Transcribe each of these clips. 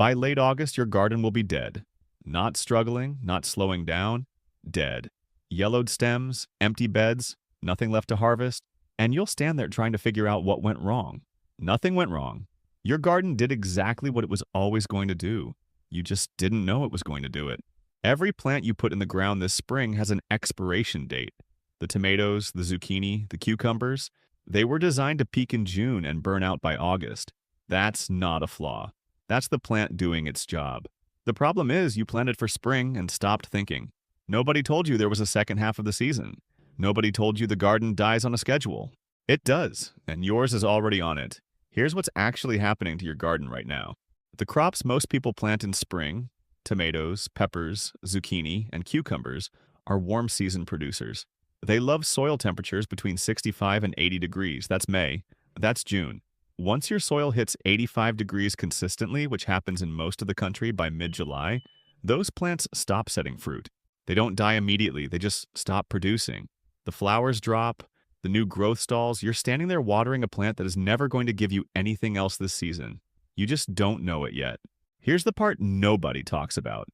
By late August, your garden will be dead. Not struggling, not slowing down, dead. Yellowed stems, empty beds, nothing left to harvest, and you'll stand there trying to figure out what went wrong. Nothing went wrong. Your garden did exactly what it was always going to do. You just didn't know it was going to do it. Every plant you put in the ground this spring has an expiration date. The tomatoes, the zucchini, the cucumbers, they were designed to peak in June and burn out by August. That's not a flaw. That's the plant doing its job. The problem is you planted for spring and stopped thinking. Nobody told you there was a second half of the season. Nobody told you the garden dies on a schedule. It does, and yours is already on it. Here's what's actually happening to your garden right now. The crops most people plant in spring, tomatoes, peppers, zucchini, and cucumbers, are warm season producers. They love soil temperatures between 65 and 80 degrees. That's May. That's June. Once your soil hits 85 degrees consistently, which happens in most of the country by mid-July, those plants stop setting fruit. They don't die immediately, they just stop producing. The flowers drop, the new growth stalls. You're standing there watering a plant that is never going to give you anything else this season. You just don't know it yet. Here's the part nobody talks about.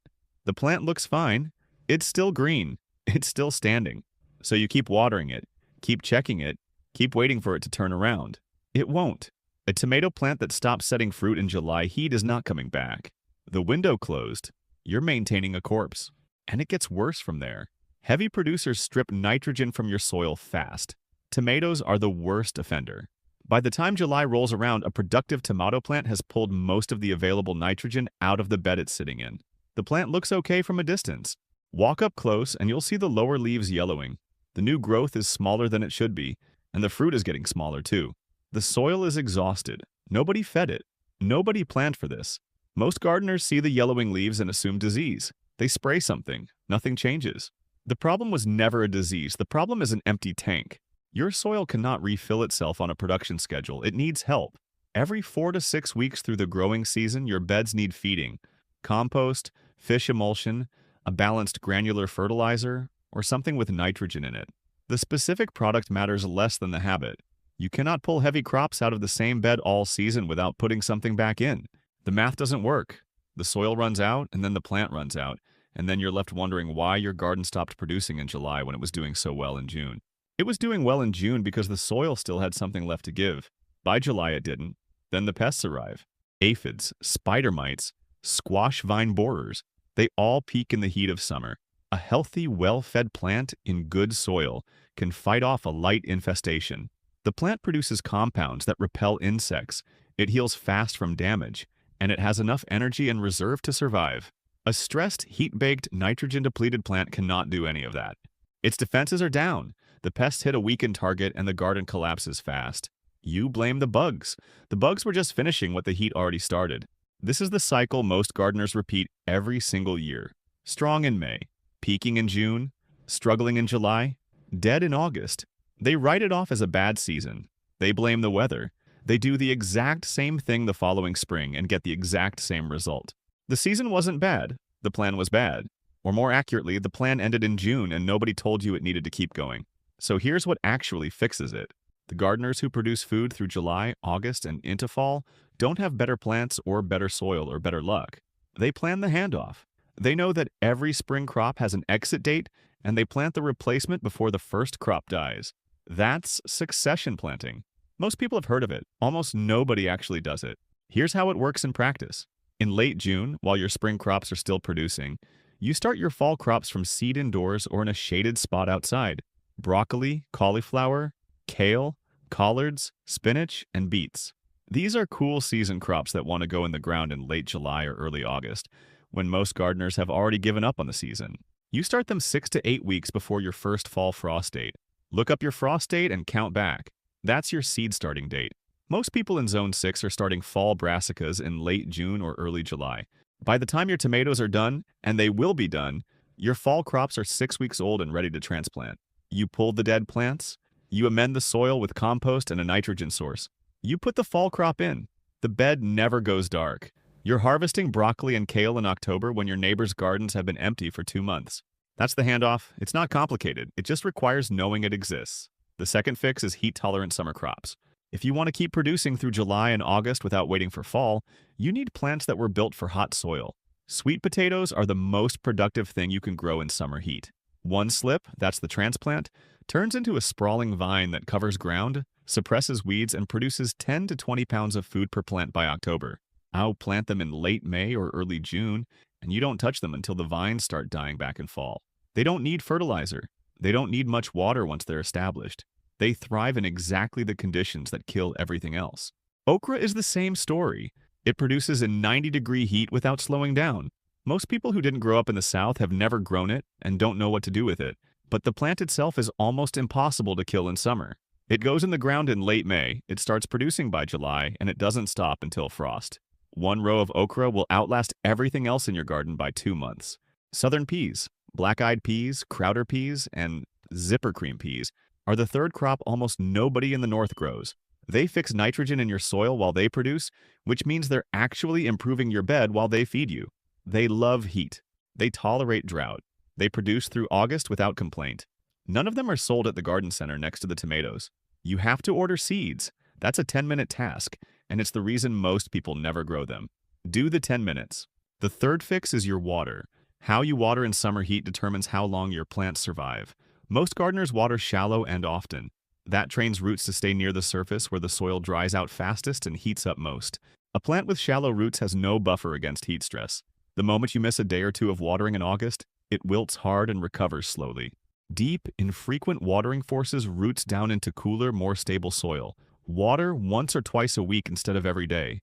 The plant looks fine. It's still green. It's still standing. So you keep watering it, keep checking it, keep waiting for it to turn around. It won't. A tomato plant that stops setting fruit in July heat is not coming back. The window closed. You're maintaining a corpse. And it gets worse from there. Heavy producers strip nitrogen from your soil fast. Tomatoes are the worst offender. By the time July rolls around, a productive tomato plant has pulled most of the available nitrogen out of the bed it's sitting in. The plant looks okay from a distance. Walk up close and you'll see the lower leaves yellowing. The new growth is smaller than it should be, and the fruit is getting smaller too. The soil is exhausted. Nobody fed it. Nobody planned for this. Most gardeners see the yellowing leaves and assume disease. They spray something. Nothing changes. The problem was never a disease. The problem is an empty tank. Your soil cannot refill itself on a production schedule. It needs help. Every 4 to 6 weeks through the growing season, your beds need feeding. Compost, fish emulsion, a balanced granular fertilizer, or something with nitrogen in it. The specific product matters less than the habit. You cannot pull heavy crops out of the same bed all season without putting something back in. The math doesn't work. The soil runs out, and then the plant runs out, and then you're left wondering why your garden stopped producing in July when it was doing so well in June. It was doing well in June because the soil still had something left to give. By July it didn't. Then the pests arrive. Aphids, spider mites, squash vine borers. They all peak in the heat of summer. A healthy, well-fed plant in good soil can fight off a light infestation. The plant produces compounds that repel insects. It heals fast from damage, and it has enough energy and reserve to survive. A stressed, heat-baked, nitrogen-depleted plant cannot do any of that. Its defenses are down. The pests hit a weakened target and the garden collapses fast. You blame the bugs. The bugs were just finishing what the heat already started. This is the cycle most gardeners repeat every single year. Strong in May, peaking in June, struggling in July, dead in August. They write it off as a bad season. They blame the weather. They do the exact same thing the following spring and get the exact same result. The season wasn't bad. The plan was bad. Or more accurately, the plan ended in June and nobody told you it needed to keep going. So here's what actually fixes it. The gardeners who produce food through July, August, and into fall don't have better plants or better soil or better luck. They plan the handoff. They know that every spring crop has an exit date, and they plant the replacement before the first crop dies. That's succession planting. Most people have heard of it. Almost nobody actually does it. Here's how it works in practice. In late June, while your spring crops are still producing, you start your fall crops from seed indoors or in a shaded spot outside. Broccoli, cauliflower, kale, collards, spinach, and beets. These are cool season crops that want to go in the ground in late July or early August, when most gardeners have already given up on the season. You start them 6 to 8 weeks before your first fall frost date. Look up your frost date and count back. That's your seed starting date. Most people in Zone 6 are starting fall brassicas in late June or early July. By the time your tomatoes are done, and they will be done, your fall crops are 6 weeks old and ready to transplant. You pull the dead plants. You amend the soil with compost and a nitrogen source. You put the fall crop in. The bed never goes dark. You're harvesting broccoli and kale in October when your neighbors' gardens have been empty for 2 months. That's the handoff. It's not complicated. It just requires knowing it exists. The second fix is heat-tolerant summer crops. If you want to keep producing through July and August without waiting for fall, you need plants that were built for hot soil. Sweet potatoes are the most productive thing you can grow in summer heat. One slip, that's the transplant, turns into a sprawling vine that covers ground, suppresses weeds, and produces 10 to 20 pounds of food per plant by October. I'll plant them in late May or early June, and you don't touch them until the vines start dying back in fall. They don't need fertilizer. They don't need much water once they're established. They thrive in exactly the conditions that kill everything else. Okra is the same story. It produces in 90-degree heat without slowing down. Most people who didn't grow up in the South have never grown it and don't know what to do with it, but the plant itself is almost impossible to kill in summer. It goes in the ground in late May, it starts producing by July, and it doesn't stop until frost. One row of okra will outlast everything else in your garden by 2 months. Southern peas, black-eyed peas, crowder peas, and zipper cream peas are the third crop almost nobody in the North grows. They fix nitrogen in your soil while they produce, which means they're actually improving your bed while they feed you. They love heat. They tolerate drought. They produce through August without complaint. None of them are sold at the garden center next to the tomatoes. You have to order seeds. That's a 10-minute task, and it's the reason most people never grow them. Do the 10 minutes. The third fix is your water. How you water in summer heat determines how long your plants survive. Most gardeners water shallow and often. That trains roots to stay near the surface where the soil dries out fastest and heats up most. A plant with shallow roots has no buffer against heat stress. The moment you miss a day or two of watering in August, it wilts hard and recovers slowly. Deep, infrequent watering forces roots down into cooler, more stable soil. Water once or twice a week instead of every day.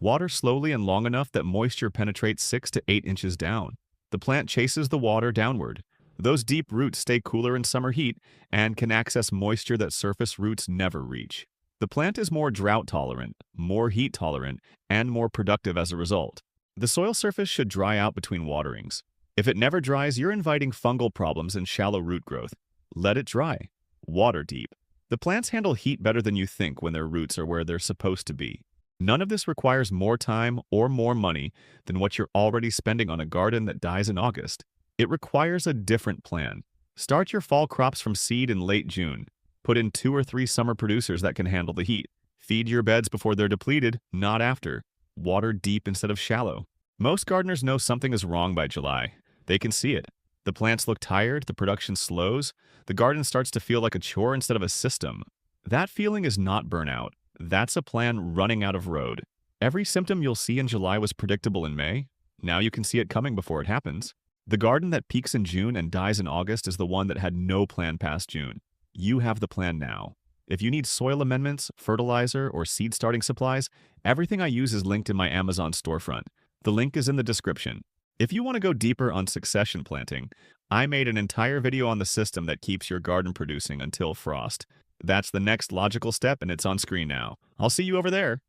Water slowly and long enough that moisture penetrates 6 to 8 inches down. The plant chases the water downward. Those deep roots stay cooler in summer heat and can access moisture that surface roots never reach. The plant is more drought-tolerant, more heat-tolerant, and more productive as a result. The soil surface should dry out between waterings. If it never dries, you're inviting fungal problems and shallow root growth. Let it dry. Water deep. The plants handle heat better than you think when their roots are where they're supposed to be. None of this requires more time or more money than what you're already spending on a garden that dies in August. It requires a different plan. Start your fall crops from seed in late June. Put in 2 or 3 summer producers that can handle the heat. Feed your beds before they're depleted, not after. Water deep instead of shallow. Most gardeners know something is wrong by July. They can see it. The plants look tired, the production slows, the garden starts to feel like a chore instead of a system. That feeling is not burnout. That's a plan running out of road. Every symptom you'll see in July was predictable in May. Now you can see it coming before it happens. The garden that peaks in June and dies in August is the one that had no plan past June. You have the plan now. If you need soil amendments, fertilizer, or seed starting supplies, everything I use is linked in my Amazon storefront. The link is in the description. If you want to go deeper on succession planting, I made an entire video on the system that keeps your garden producing until frost. That's the next logical step, and it's on screen now. I'll see you over there.